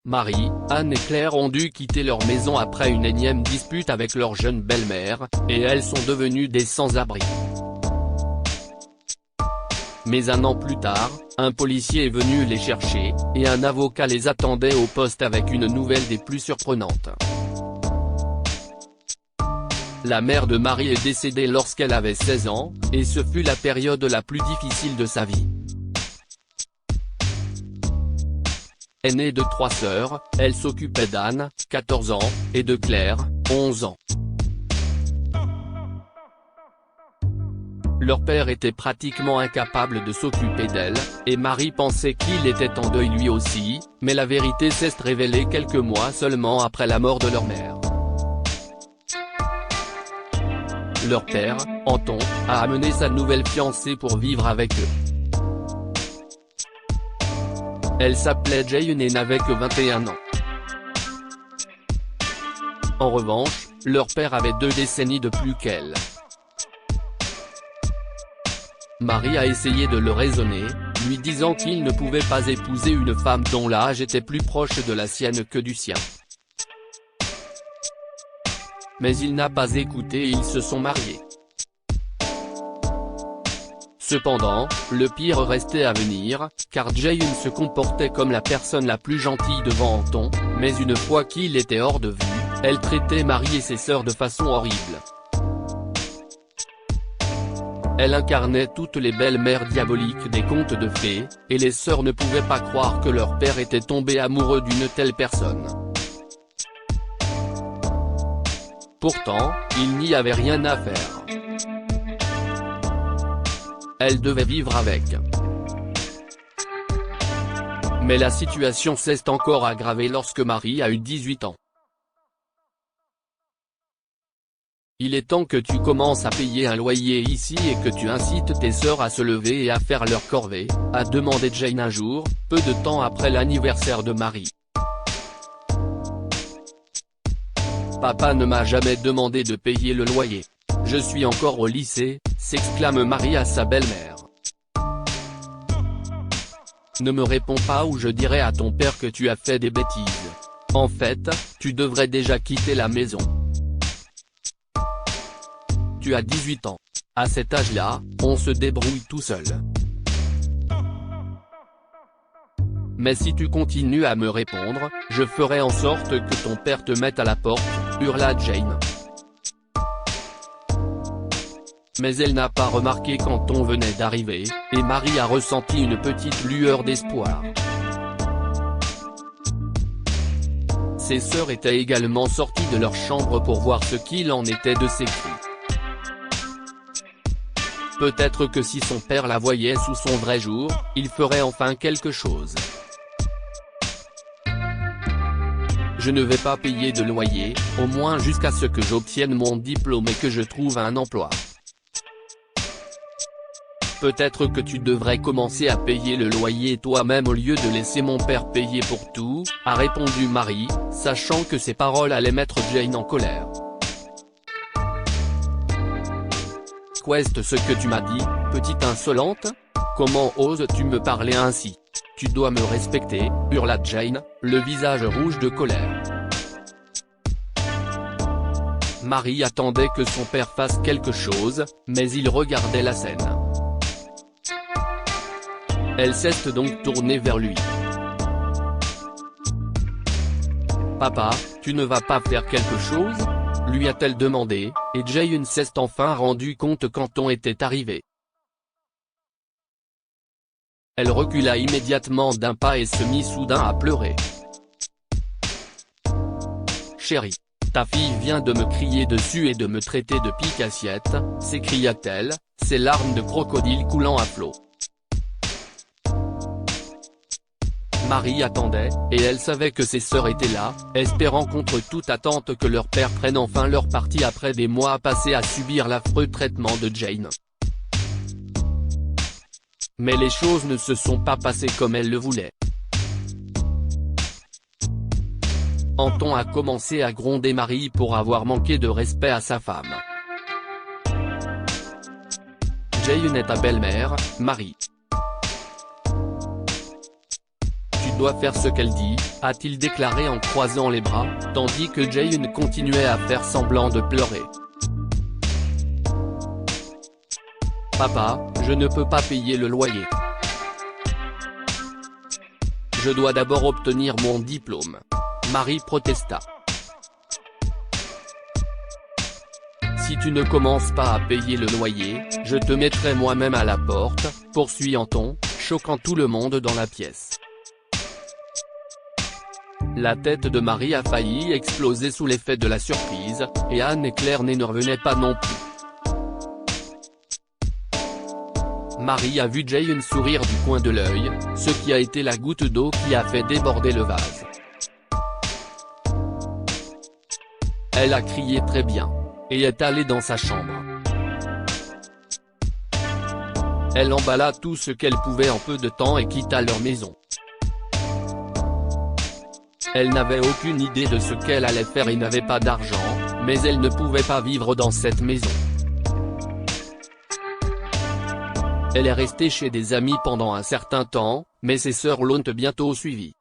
Marie, Anne et Claire ont dû quitter leur maison après une énième dispute avec leur jeune belle-mère, et elles sont devenues des sans-abri. Mais un an plus tard, un policier est venu les chercher, et un avocat les attendait au poste avec une nouvelle des plus surprenantes. La mère de Marie est décédée lorsqu'elle avait 16 ans, et ce fut la période la plus difficile de sa vie. Aînée de 3 sœurs, elle s'occupait d'Anne, 14 ans, et de Claire, 11 ans. Leur père était pratiquement incapable de s'occuper d'elle, et Marie pensait qu'il était en deuil lui aussi, mais la vérité s'est révélée quelques mois seulement après la mort de leur mère. Leur père, Anton, a amené sa nouvelle fiancée pour vivre avec eux. Elle s'appelait Jane et n'avait que 21 ans. En revanche, leur père avait 2 décennies de plus qu'elle. Marie a essayé de le raisonner, lui disant qu'il ne pouvait pas épouser une femme dont l'âge était plus proche de la sienne que du sien. Mais il n'a pas écouté et ils se sont mariés. Cependant, le pire restait à venir, car Jane se comportait comme la personne la plus gentille devant Anton, mais une fois qu'il était hors de vue, elle traitait Marie et ses sœurs de façon horrible. Elle incarnait toutes les belles-mères diaboliques des contes de fées, et les sœurs ne pouvaient pas croire que leur père était tombé amoureux d'une telle personne. Pourtant, il n'y avait rien à faire. Elle devait vivre avec. Mais la situation s'est encore aggravée lorsque Marie a eu 18 ans. Il est temps que tu commences à payer un loyer ici et que tu incites tes sœurs à se lever et à faire leur corvée, a demandé Jane un jour, peu de temps après l'anniversaire de Marie. Papa ne m'a jamais demandé de payer le loyer. Je suis encore au lycée, s'exclame Marie à sa belle-mère. Ne me réponds pas ou je dirai à ton père que tu as fait des bêtises. En fait, tu devrais déjà quitter la maison. Tu as 18 ans. À cet âge-là, on se débrouille tout seul. Mais si tu continues à me répondre, je ferai en sorte que ton père te mette à la porte, hurla Jane. Mais elle n'a pas remarqué qu'Anton venait d'arriver, et Marie a ressenti une petite lueur d'espoir. Ses sœurs étaient également sorties de leur chambre pour voir ce qu'il en était de ses cris. Peut-être que si son père la voyait sous son vrai jour, il ferait enfin quelque chose. Je ne vais pas payer de loyer, au moins jusqu'à ce que j'obtienne mon diplôme et que je trouve un emploi. Peut-être que tu devrais commencer à payer le loyer toi-même au lieu de laisser mon père payer pour tout, a répondu Marie, sachant que ces paroles allaient mettre Jane en colère. Qu'est-ce que tu m'as dit, petite insolente? Comment oses-tu me parler ainsi? Tu dois me respecter, hurla Jane, le visage rouge de colère. Marie attendait que son père fasse quelque chose, mais il regardait la scène. Elle s'est donc tournée vers lui. « Papa, tu ne vas pas faire quelque chose ?» lui a-t-elle demandé, et Jane s'est enfin rendu compte qu'Anton était arrivé. Elle recula immédiatement d'un pas et se mit soudain à pleurer. « Chérie, ta fille vient de me crier dessus et de me traiter de pique-assiette, » s'écria-t-elle, ses larmes de crocodile coulant à flots. Marie attendait, et elle savait que ses sœurs étaient là, espérant contre toute attente que leur père prenne enfin leur parti après des mois passés à subir l'affreux traitement de Jane. Mais les choses ne se sont pas passées comme elle le voulait. Anton a commencé à gronder Marie pour avoir manqué de respect à sa femme. Jane est ta belle-mère, Marie. Tu dois faire ce qu'elle dit, a-t-il déclaré en croisant les bras, tandis que Jae-yoon continuait à faire semblant de pleurer. Papa, je ne peux pas payer le loyer. Je dois d'abord obtenir mon diplôme. Marie protesta. Si tu ne commences pas à payer le loyer, je te mettrai moi-même à la porte, poursuit Anton, choquant tout le monde dans la pièce. La tête de Marie a failli exploser sous l'effet de la surprise, et Anne et Claire ne revenaient pas non plus. Marie a vu Jae-yoon sourire du coin de l'œil, ce qui a été la goutte d'eau qui a fait déborder le vase. Elle a crié très bien, et est allée dans sa chambre. Elle emballa tout ce qu'elle pouvait en peu de temps et quitta leur maison. Elle n'avait aucune idée de ce qu'elle allait faire et n'avait pas d'argent, mais elle ne pouvait pas vivre dans cette maison. Elle est restée chez des amis pendant un certain temps, mais ses sœurs l'ont bientôt suivie.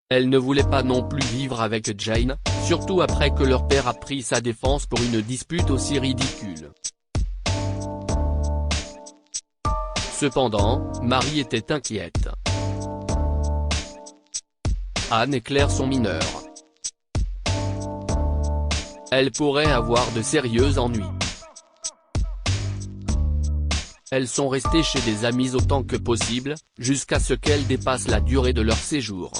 Elle ne voulait pas non plus vivre avec Jane, surtout après que leur père a pris sa défense pour une dispute aussi ridicule. Cependant, Marie était inquiète. Anne et Claire sont mineures. Elles pourraient avoir de sérieux ennuis. Elles sont restées chez des amis autant que possible, jusqu'à ce qu'elles dépassent la durée de leur séjour.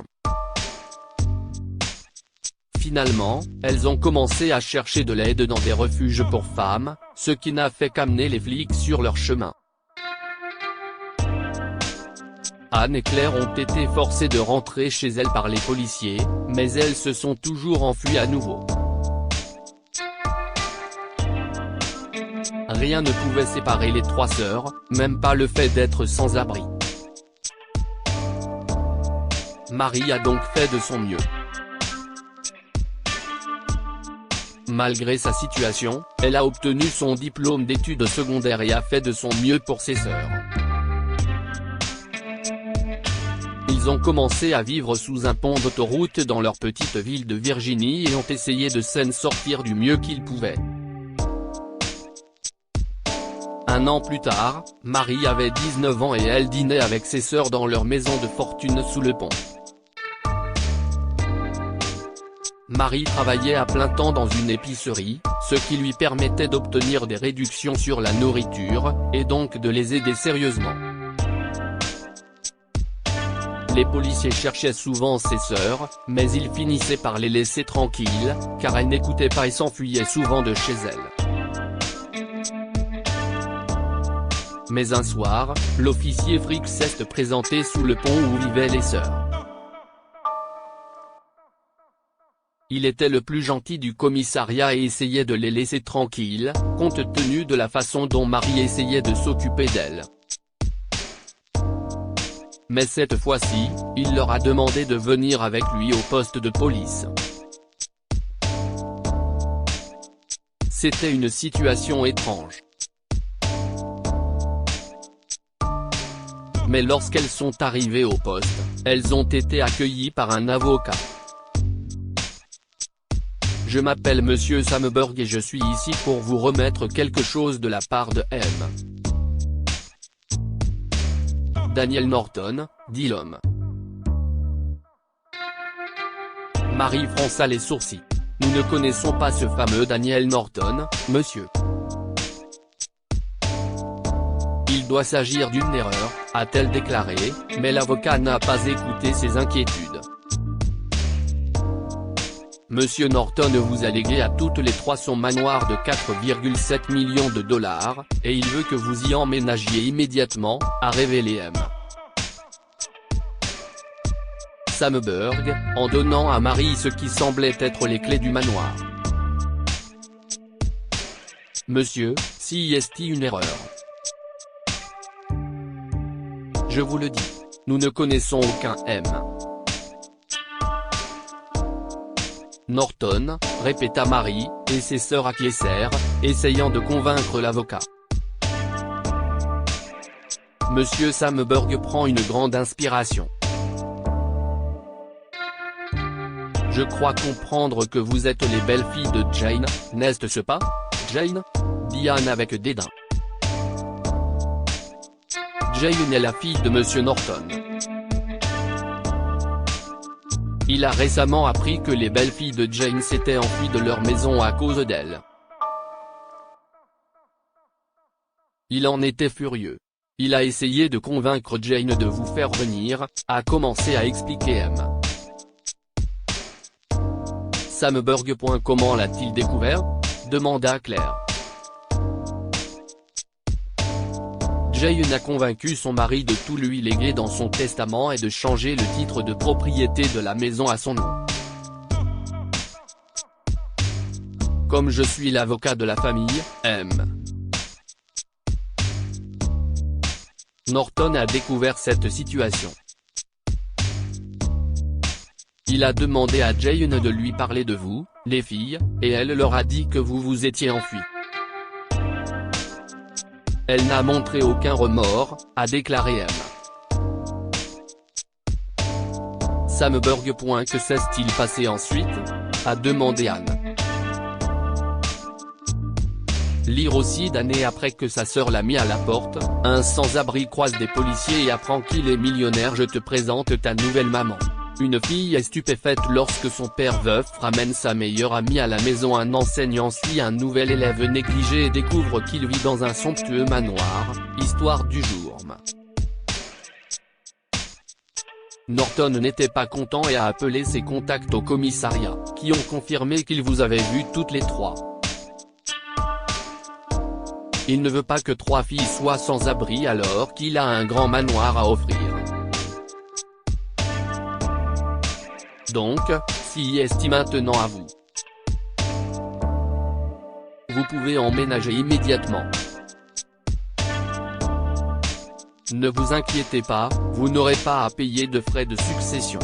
Finalement, elles ont commencé à chercher de l'aide dans des refuges pour femmes, ce qui n'a fait qu'amener les flics sur leur chemin. Anne et Claire ont été forcées de rentrer chez elles par les policiers, mais elles se sont toujours enfuies à nouveau. Rien ne pouvait séparer les trois sœurs, même pas le fait d'être sans abri. Marie a donc fait de son mieux. Malgré sa situation, elle a obtenu son diplôme d'études secondaires et a fait de son mieux pour ses sœurs. Ils ont commencé à vivre sous un pont d'autoroute dans leur petite ville de Virginie et ont essayé de s'en sortir du mieux qu'ils pouvaient. Un an plus tard, Marie avait 19 ans et elle dînait avec ses sœurs dans leur maison de fortune sous le pont. Marie travaillait à plein temps dans une épicerie, ce qui lui permettait d'obtenir des réductions sur la nourriture, et donc de les aider sérieusement. Les policiers cherchaient souvent ses sœurs, mais ils finissaient par les laisser tranquilles, car elles n'écoutaient pas et s'enfuyaient souvent de chez elles. Mais un soir, l'officier Frick s'est présenté sous le pont où vivaient les sœurs. Il était le plus gentil du commissariat et essayait de les laisser tranquilles, compte tenu de la façon dont Marie essayait de s'occuper d'elles. Mais cette fois-ci, il leur a demandé de venir avec lui au poste de police. C'était une situation étrange. Mais lorsqu'elles sont arrivées au poste, elles ont été accueillies par un avocat. Je m'appelle Monsieur Samberg et je suis ici pour vous remettre quelque chose de la part de M. Daniel Norton, dit l'homme. Marie fronça les sourcils. Nous ne connaissons pas ce fameux Daniel Norton, monsieur. Il doit s'agir d'une erreur, a-t-elle déclaré, mais l'avocat n'a pas écouté ses inquiétudes. Monsieur Norton vous a légué à toutes les trois son manoir de 4,7 millions de dollars, et il veut que vous y emménagiez immédiatement, a révélé M. Samberg, en donnant à Marie ce qui semblait être les clés du manoir. Monsieur, si est une erreur. Je vous le dis, nous ne connaissons aucun M. Norton, répéta Marie, et ses sœurs acquiescèrent, essayant de convaincre l'avocat. Monsieur Samberg prend une grande inspiration. Je crois comprendre que vous êtes les belles filles de Jane, n'est-ce pas, Jane ? Dit Anne avec dédain. Jane est la fille de Monsieur Norton. Il a récemment appris que les belles filles de Jane s'étaient enfuies de leur maison à cause d'elle. Il en était furieux. Il a essayé de convaincre Jane de vous faire venir, a commencé à expliquer M. Samberg. Comment l'a-t-il découvert ? Demanda Claire. Jane a convaincu son mari de tout lui léguer dans son testament et de changer le titre de propriété de la maison à son nom. Comme je suis l'avocat de la famille, M. Norton a découvert cette situation. Il a demandé à Jane de lui parler de vous, les filles, et elle leur a dit que vous vous étiez enfuies. Elle n'a montré aucun remords, a déclaré M. Samberg. Que s'est-il passé ensuite ? A demandé Anne. Lire aussi d'années après que sa sœur l'a mis à la porte, un sans-abri croise des policiers et apprend qu'il est millionnaire. Je te présente ta nouvelle maman. Une fille est stupéfaite lorsque son père veuf ramène sa meilleure amie à la maison. Un enseignant suit un nouvel élève négligé et découvre qu'il vit dans un somptueux manoir, histoire du jour. Norton n'était pas content et a appelé ses contacts au commissariat, qui ont confirmé qu'ils vous avaient vues toutes les trois. Il ne veut pas que trois filles soient sans abri alors qu'il a un grand manoir à offrir. Donc, s'y est maintenant à vous. Vous pouvez emménager immédiatement. Ne vous inquiétez pas, vous n'aurez pas à payer de frais de succession.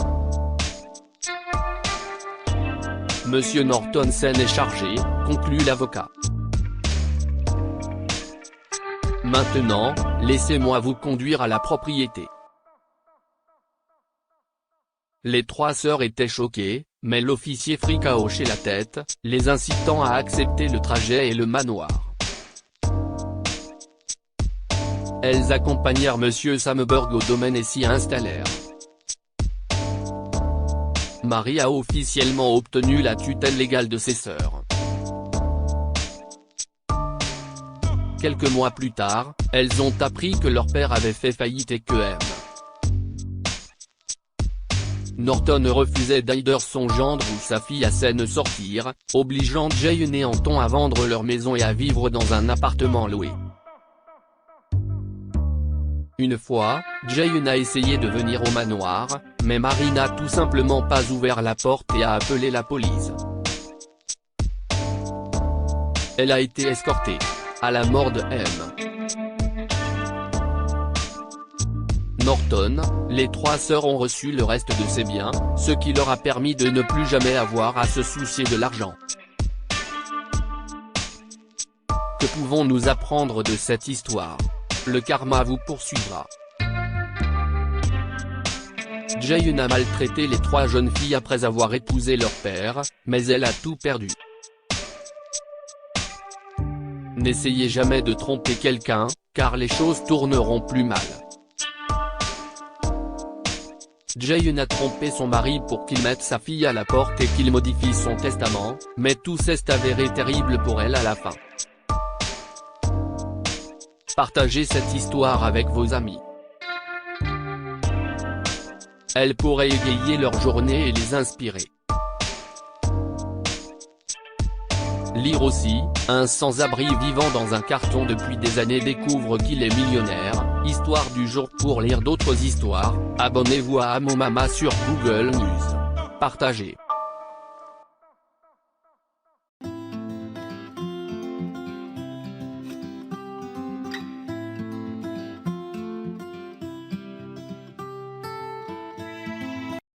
Monsieur Norton s'en est chargé, conclut l'avocat. Maintenant, laissez-moi vous conduire à la propriété. Les trois sœurs étaient choquées, mais l'officier fricka hochait la tête, les incitant à accepter le trajet et le manoir. Elles accompagnèrent Monsieur Samberg au domaine et s'y installèrent. Marie a officiellement obtenu la tutelle légale de ses sœurs. Quelques mois plus tard, elles ont appris que leur père avait fait faillite et que M. Norton refusait d'aider son gendre ou sa fille à s'en sortir, obligeant Jane et Anton à vendre leur maison et à vivre dans un appartement loué. Une fois, Jane a essayé de venir au manoir, mais Marie n'a tout simplement pas ouvert la porte et a appelé la police. Elle a été escortée. À la mort de M. Norton, les trois sœurs ont reçu le reste de ses biens, ce qui leur a permis de ne plus jamais avoir à se soucier de l'argent. Que pouvons-nous apprendre de cette histoire ? Le karma vous poursuivra. Jane a maltraité les trois jeunes filles après avoir épousé leur père, mais elle a tout perdu. N'essayez jamais de tromper quelqu'un, car les choses tourneront plus mal. Jane a trompé son mari pour qu'il mette sa fille à la porte et qu'il modifie son testament, mais tout s'est avéré terrible pour elle à la fin. Partagez cette histoire avec vos amis. Elle pourrait égayer leur journée et les inspirer. Lire aussi, un sans-abri vivant dans un carton depuis des années découvre qu'il est millionnaire, histoire du jour. Pour lire d'autres histoires, abonnez-vous à Amomama sur Google News. Partagez.